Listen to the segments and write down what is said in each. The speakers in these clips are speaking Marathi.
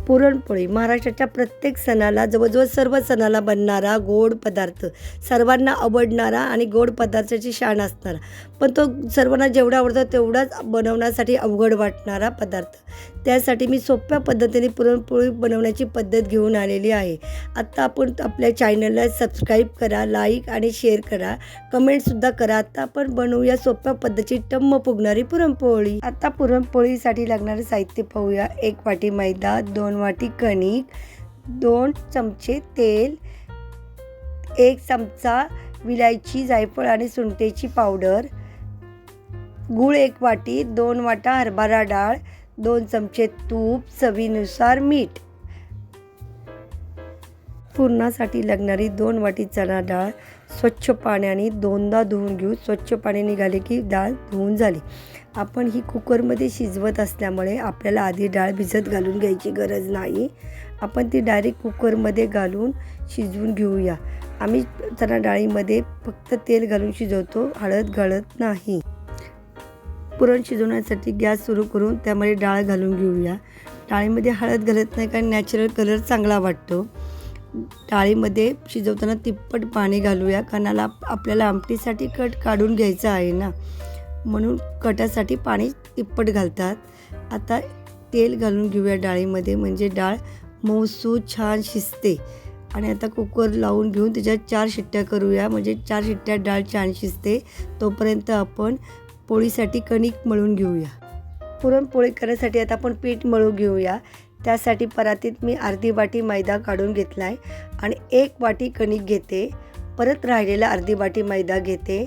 पुरणपोळी महाराष्ट्राच्या प्रत्येक सणाला जवळजवळ सर्व सणाला बनणारा गोड पदार्थ, सर्वांना आवडणारा आणि गोड पदार्थाची शान असणारा, पण तो सर्वांना जेवढा आवडतो तेवढाच बनवण्यासाठी अवघड वाटणारा पदार्थ. त्यासाठी मी सोप्या पद्धतीने पुरणपोळी बनवण्याची पद्धत घेऊन आलेली आहे. आत्ता आपण आपल्या चॅनलला सबस्क्राईब करा, लाईक आणि शेअर करा, कमेंटसुद्धा करा. आता आपण बनवूया सोप्या पद्धतीची टम्म फुगणारी पुरणपोळी. आता पुरणपोळीसाठी लागणारे साहित्य पाहूया. 1 वाटी मैदा, 2 वाटी कणिक, 2 चमचे तेल, 1 चमचा विलायची, जायफळ आणि सुंठेची पावडर, गूळ 1 वाटी, 2 वाटा हरभरा डाळ, 2 चमचे तूप, चवीनुसार मीठ. पुरणासाठी लागणारी 2 वाटी चणा डाळ स्वच्छ पाण्याने 2दा धुवून घेऊ. स्वच्छ पाणी निघाले की डाळ धुवून झाली. आपण ही कुकरमध्ये शिजवत असल्यामुळे आपल्याला आधी डाळ भिजत घालून घ्यायची गरज नाही. आपण ती डायरेक्ट कुकरमध्ये घालून शिजवून घेऊया. आम्ही चणा डाळीमध्ये फक्त तेल घालून शिजवतो, हळद घालत नाही. पुरण शिजवण्यासाठी गॅस सुरू करून त्यामध्ये डाळ घालून घेऊया. डाळीमध्ये हळद घालत नाही कारण नॅचरल कलर चांगला वाटतो. डाळीमध्ये शिजवताना तिप्पट पाणी घालूया कारण आपल्याला आमटीसाठी कट काढून घ्यायचं आहे ना, म्हणून कटासाठी पाणी तिप्पट घालतात. आता तेल घालून घेऊया डाळीमध्ये, म्हणजे डाळ मऊसूत छान शिजते. आणि आता कुकर लावून घेऊन त्याच्यात 4 शिट्ट्या करूया, म्हणजे 4 शिट्ट्यात डाळ छान शिजते. तोपर्यंत आपण पोळीसाठी कणिक मळून घेऊया. पुरणपोळी करण्यासाठी आता आपण पीठ मळून घेऊया. त्यासाठी परातीत मी अर्धी वाटी मैदा काढून घेतला आहे आणि 1 वाटी कणिक घेते. परत राहिलेला अर्धी वाटी मैदा घेते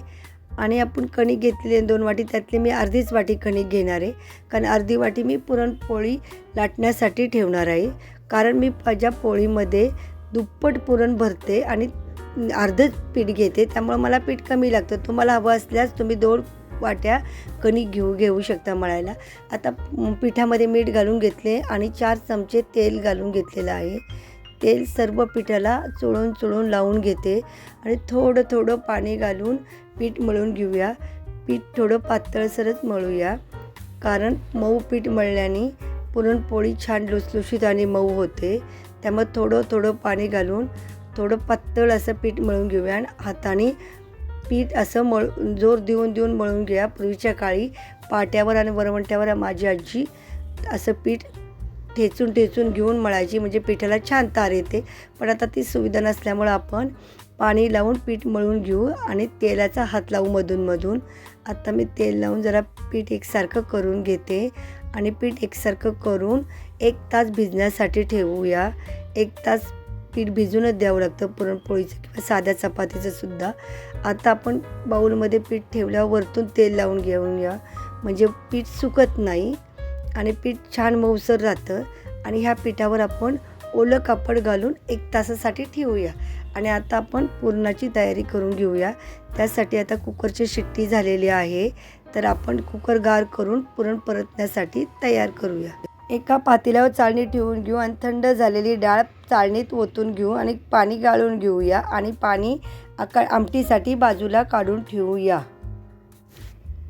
आणि आपण कणिक घेतलेली 2 वाटी, त्यातली मी अर्धीच वाटी कणिक घेणार आहे. कारण अर्धी वाटी मी पुरणपोळी लाटण्यासाठी ठेवणार आहे. कारण मी माझ्या पोळीमध्ये दुप्पट पुरण भरते आणि अर्धच पीठ घेते, त्यामुळे मला पीठ कमी लागतं. तुम्हाला हवं असल्यास तुम्ही 2 वाट्या कणिक घेऊ शकता मळायला. आता पिठामध्ये मीठ घालून घेतले आणि 4 चमचे तेल घालून घेतलेलं आहे. तेल सर्व पिठाला चोळून लावून घेते आणि थोडं पाणी घालून पीठ मळून घेऊया. पीठ थोडं पातळसरच मळूया, कारण मऊ पीठ मळल्याने पुरणपोळी छान लुसलुशीत आणि मऊ होते. त्यामुळे थोडं पाणी घालून थोडं पातळ असं पीठ मळून घेऊया आणि हाताने पीठ असं जोर देऊन मळून घ्या. पूर्वीच्या काळी पाट्यावर आणि वरवंट्यावर माझी आजी असं पीठ ठेचून घेऊन मळायची, म्हणजे पिठाला छान तार येते. पण आता ती सुविधा नसल्यामुळं आपण पाणी लावून पीठ मळून घेऊ आणि तेलाचा हात लावू मधून. आता मी तेल लावून जरा पीठ एकसारखं करून घेते आणि पीठ एकसारखं करून 1 तास भिजण्यासाठी ठेवूया. 1 तास पीठ भिजूनच द्यावं लागतं पुरणपोळीचं किंवा साध्या चपातीचं सुद्धा. आता आपण बाऊलमध्ये पीठ ठेवल्यावर वरतून तेल लावून घेऊया, म्हणजे पीठ सुकत नाही आणि पीठ छान मऊसर राहतं. आणि ह्या पिठावर आपण ओलं कापड घालून 1 तासासाठी ठेवूया. आणि आता आपण पुरणाची तयारी करून घेऊया. त्यासाठी आता कुकरची शिट्टी झालेली आहे, तर आपण कुकर गार करून पुरण परतण्यासाठी तयार करूया. एका पातेल्यावर चाळणी ठेवून घेऊ आणि थंड झालेली डाळ चाळणीत ओतून घेऊ आणि पाणी गाळून घेऊया आणि पाणी आमटीसाठी बाजूला काढून ठेवूया.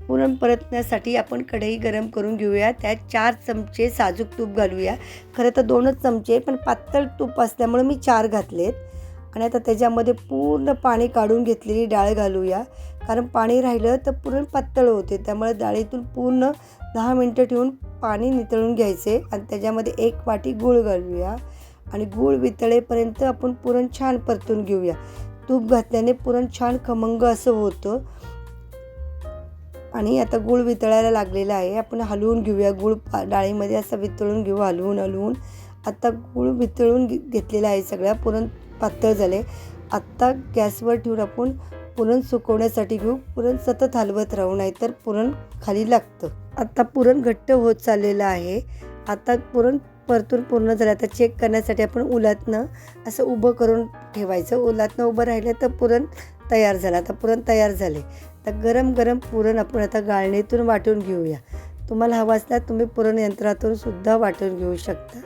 पुरण परतण्यासाठी आपण कढई गरम करून घेऊया. त्यात 4 चमचे साजूक तूप घालूया. खरं तर 2च चमचे, पण पातळ तूप असल्यामुळे मी 4 घातलेत. आणि आता त्याच्यामध्ये पूर्ण पाणी काढून घेतलेली डाळ घालूया, कारण पाणी राहिलं तर पुरण पातळ होते. त्यामुळे डाळीतून पूर्ण 10 मिनटं ठेवून पाणी नितळून घ्यायचे आणि त्याच्यामध्ये 1 वाटी गूळ घालूया आणि गूळ वितळेपर्यंत आपण पुरण छान परतून घेऊया. तूप घातल्याने पुरण छान खमंग असं होतं. आणि आता गूळ वितळायला लागलेला आहे. आपण हलवून घेऊया. गूळ डाळीमध्ये असं वितळून घेऊ हलवून. आता गूळ वितळून घेतलेला आहे. सगळ्या पुरण पातळ झाले. आत्ता गॅसवर ठेवून आपण पुरण सुकवण्यासाठी घेऊ. पुरण सतत हलवत राहू, नाहीतर पुरण खाली लागतं. आता पुरण घट्ट होत चाललेलं आहे. आता पुरण परतून पूर्ण झालं. आता चेक करण्यासाठी आपण उलातनं असं उभं करून ठेवायचं. उलातनं उभं राहिलं तर पुरण तयार झालं. आता पुरण तयार झाले. तर गरम पुरण आपण आता गाळणीतून वाटून घेऊया. तुम्हाला हवं असल्यास तुम्ही पुरण यंत्रातून सुद्धा वाटून घेऊ शकता.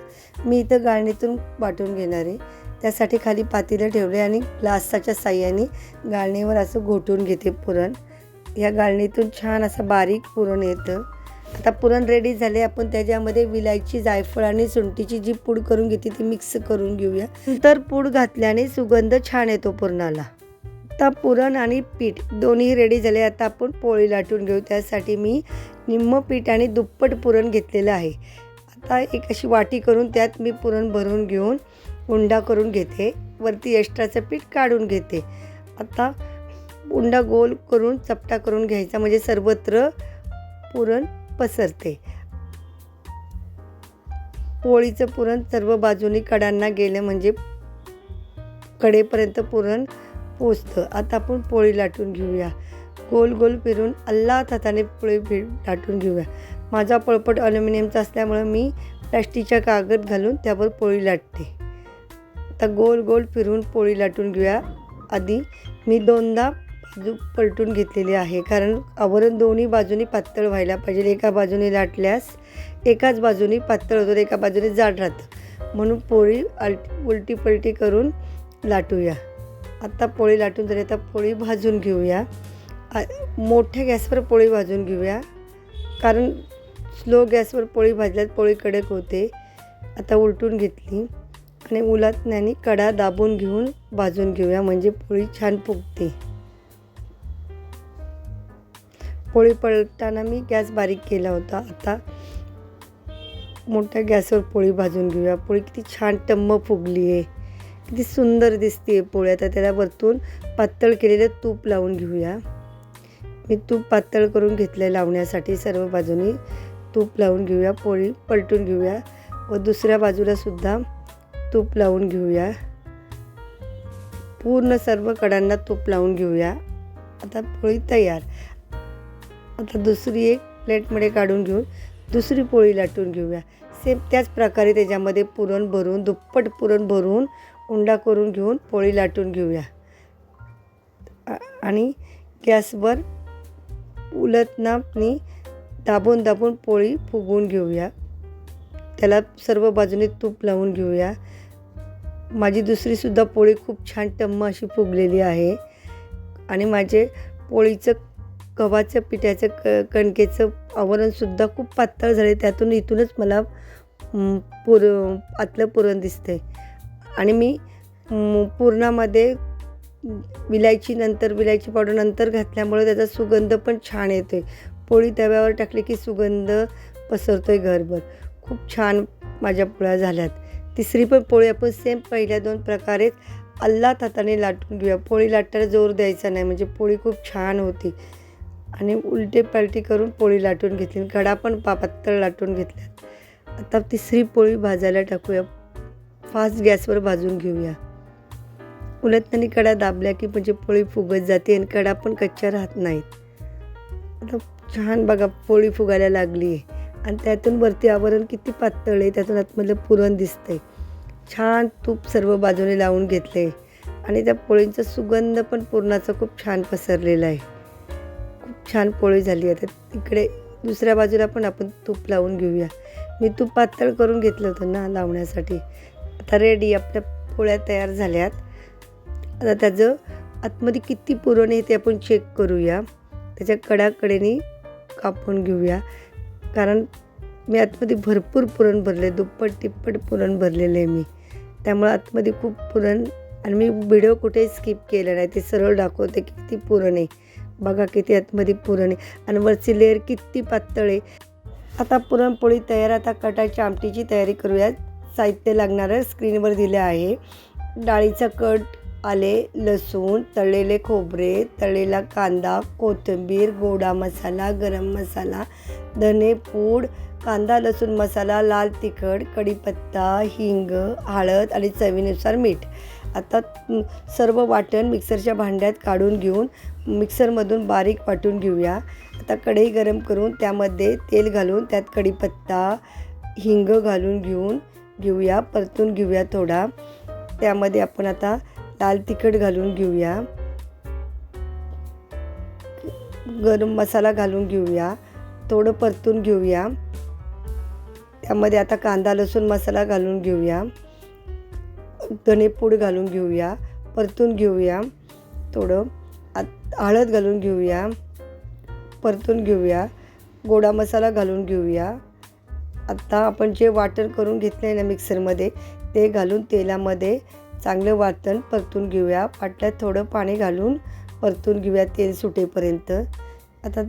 मी इथं गाळणीतून वाटून घेणार आहे. त्यासाठी खाली पातेलं ठेवले आणि ग्लासाच्या साह्याने गाळणीवर असं घोटून घेते पुरण. या गाळणीतून छान असं बारीक पुरण येतं आता पुरण रेडी झाले. आपण त्याच्यामध्ये विलायची, जायफळ आणि सुंठीची जी पूड करून घेते ती मिक्स करून घेऊया. नंतर पूड घातल्याने सुगंध छान येतो पुरणाला. आता पुरण आणि पीठ दोन्ही रेडी झाले. आता आपण पोळी लाटून घेऊ. त्यासाठी मी निम्म पीठ आणि दुप्पट पुरण घेतलेलं आहे. आता एक अशी वाटी करून त्यात मी पुरण भरून घेऊन उंडा करून घेते. वरती एक्स्ट्राचं पीठ काढून घेते. आता उंडा गोल करून चपटा करून घ्यायचा, म्हणजे सर्वत्र पुरण पसरते. पोळीचं पुरण सर्व बाजूनी कडांना गेलं म्हणजे कडेपर्यंत पुरण पोचतं. आता आपण पोळी लाटून घेऊया. गोल गोल फिरून अल्लात हाताने पोळी लाटून घेऊया. माझा पळपट ॲल्युमिनियमचा असल्यामुळं मी प्लास्टिकच्या कागद घालून त्यावर पोळी लाटते. आता गोल गोल फिरून पोळी लाटून घेऊया. आधी मी 2दा बाजू पलटून घेतलेली आहे, कारण आवरण दोन्ही बाजूनी पातळ व्हायला पाहिजे. एका बाजूने लाटल्यास एकाच बाजूनी पातळ होतं, एका बाजूने जाड राहतं, म्हणून पोळी उलटी पलटी करून लाटूया. आता पोळी लाटून झाली. आता पोळी भाजून घेऊया. मोठ्या गॅसवर पोळी भाजून घेऊया, कारण स्लो गॅसवर पोळी भाजल्यात पोळी कडक होते. आता उलटून घेतली आणि उलटण्याने कडा दाबून घेऊन भाजून घेऊया, म्हणजे पोळी छान फुगते. पोळी पलटताना मी गॅस बारीक केला होता. आता मोठ्या गॅसवर पोळी भाजून घेऊया. पोळी किती छान टम्म फुगली आहे, किती सुंदर दिसते पोळी. आता त्याला वरतून पातळ केलेलं तूप लावून घेऊया. मी तूप पातळ करून घेतलं लावण्यासाठी. सर्व बाजूनी तूप लावून घेऊया. पोळी पलटून घेऊया व दुसऱ्या बाजूला सुद्धा तूप लावून घेऊया. पूर्ण सर्व कडांना तूप लावून घेऊया. आता पोळी तयार. आता दुसरी एक प्लेटमध्ये काढून घेऊन दुसरी पोळी लाटून घेऊया. सेम त्याच प्रकारे त्याच्यामध्ये पुरण भरून, दुप्पट पुरण भरून उंडा करून घेऊन पोळी लाटून घेऊया. आणि गॅसवर उलटणाने दाबून दाबून पोळी फुगवून घेऊया. त्याला सर्व बाजूने तूप लावून घेऊया. माझी दुसरीसुद्धा पोळी खूप छान टम्म अशी फुगलेली आहे. आणि माझे पोळीचं गव्हाचं पिठाचं कणकेचं आवरणसुद्धा खूप पातळ झाले. इथूनच मला आतलं पुरण दिसते. आणि मी पुरणामध्ये विलायची पावडर नंतर घातल्यामुळे त्याचा सुगंध पण छान येतो. पोळी तव्यावर टाकली की सुगंध पसरतो आहे घरभर. खूप छान माझ्या पोळ्या झाल्यात. तिसरी पण पोळी आपण सेम पहिल्या 2 प्रकारेच अल्लात हाताने लाटून घेऊया. पोळी लाटताना जोर द्यायचा नाही, म्हणजे पोळी खूप छान होती. आणि उलटे पलटी करून पोळी लाटून घेतली. कडा पण पातळ लाटून घेतल्यात. आता तिसरी पोळी भाजायला टाकूया. फास्ट गॅसवर भाजून घेऊया. उलटताना कडा दाबल्या की म्हणजे पोळी फुगत जाते आणि कडा पण कच्च्या राहत नाहीत. आता छान बघा पोळी फुगायला लागली आहे. आणि त्यातून वरती आवरण किती पातळ आहे, त्यातून आतमधलं पुरण दिसतंय. छान तूप सर्व बाजूने लावून घेतलं आहे. आणि त्या पोळींचा सुगंध पण पुरणाचा खूप छान पसरलेला आहे. खूप छान पोळी झाली. आता तिकडे दुसऱ्या बाजूला पण आपण तूप लावून घेऊया. मी तूप पातळ करून घेतलं होतं ना लावण्यासाठी. आता रेडी आपल्या पोळ्या तयार झाल्यात. आता त्याचं आतमध्ये किती पुरण आहे ते आपण चेक करूया. त्याच्या कडाकडेने कापून घेऊया, कारण मी आतमध्ये भरपूर पुरण भरले, दुप्पट तिप्पट पुरण भरलेलं आहे मी. त्यामुळे आतमध्ये खूप पुरण. आणि मी व्हिडिओ कुठेही स्किप केला नाही, ते सरळ दाखवते किती पुरण आहे. बघा किती आतमध्ये पुरण आहे आणि वरची लेअर किती पातळ आहे. आता पुरणपोळी तयार. आता कटाच्या आमटीची तयारी करूया. साहित्य लागणारं स्क्रीनवर दिलं आहे. डाळीचा कट, आले, लसूण, तळलेले खोबरे, तळलेला कांदा, कोथिंबीर, गोडा मसाला, गरम मसाला, धने पूड, कांदा लसूण मसाला, लाल तिखट, कढीपत्ता, हिंग, हळद आणि चवीनुसार मीठ. आता सर्व वाटण मिक्सरच्या भांड्यात काढून घेऊन मिक्सरमधून बारीक वाटून घेऊया. आता कढई गरम करून त्यामध्ये तेल घालून त्यात कढीपत्ता, हिंग घालून घेऊया. परतून घेऊया थोडा. त्यामध्ये आपण आता लाल तिखट घालून घेऊया. गरम मसाला घालून घेऊया. थोडं परतून घेऊया. त्यामध्ये आता कांदा लसूण मसाला घालून घेऊया. धनेपूड घालून घेऊया. परतून घेऊया. थोडं हळद घालून घेऊया. परतून घेऊया. गोडा मसाला घालून घेऊया. आता आपण जे वाटण करून घेतलं आहे ना मिक्सरमध्ये, ते घालून तेलामध्ये चांगलं वाटण परतून घेऊया. पाटल्यात थोडं पाणी घालून परतून घेऊया तेल सुटेपर्यंत. आता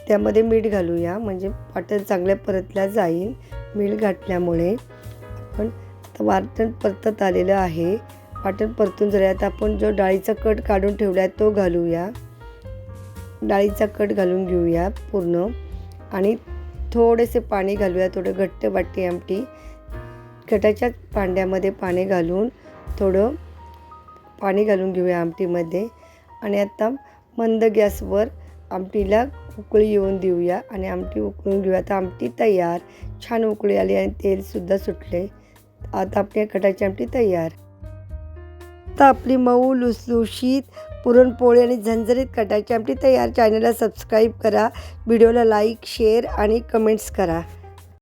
त्यामध्ये मीठ घालूया, म्हणजे वाटण चांगल्या परतल्या जाईल. मीठ घातल्यामुळे आपण आता वाटण परतत आलेलं आहे. वाटण परतून झालं. आता आपण जो डाळीचा कट काढून ठेवला आहे तो घालूया. डाळीचा कट घालून घेऊया पूर्ण आणि थोडेसे पाणी घालूया. थोडं घट्ट वाटते आमटी. कटाच्या भांड्यामध्ये पाणी घालून थोडं पाणी घालून घेऊया आमटीमध्ये आणि आता मंद गॅसवर आमटीला उकळी येऊन देऊया आणि आमटी उकळून घेऊया. आता आमटी तयार. छान उकळी आली आणि तेलसुद्धा सुटले. आता आपली कटाची आमटी तयार. आता आपली मऊ लुसलुशीत पुरणपोळी आणि झणझणीत कटाची आमटी तयार. चॅनलला सबस्क्राईब करा, व्हिडिओला लाईक शेअर आणि कमेंट्स करा.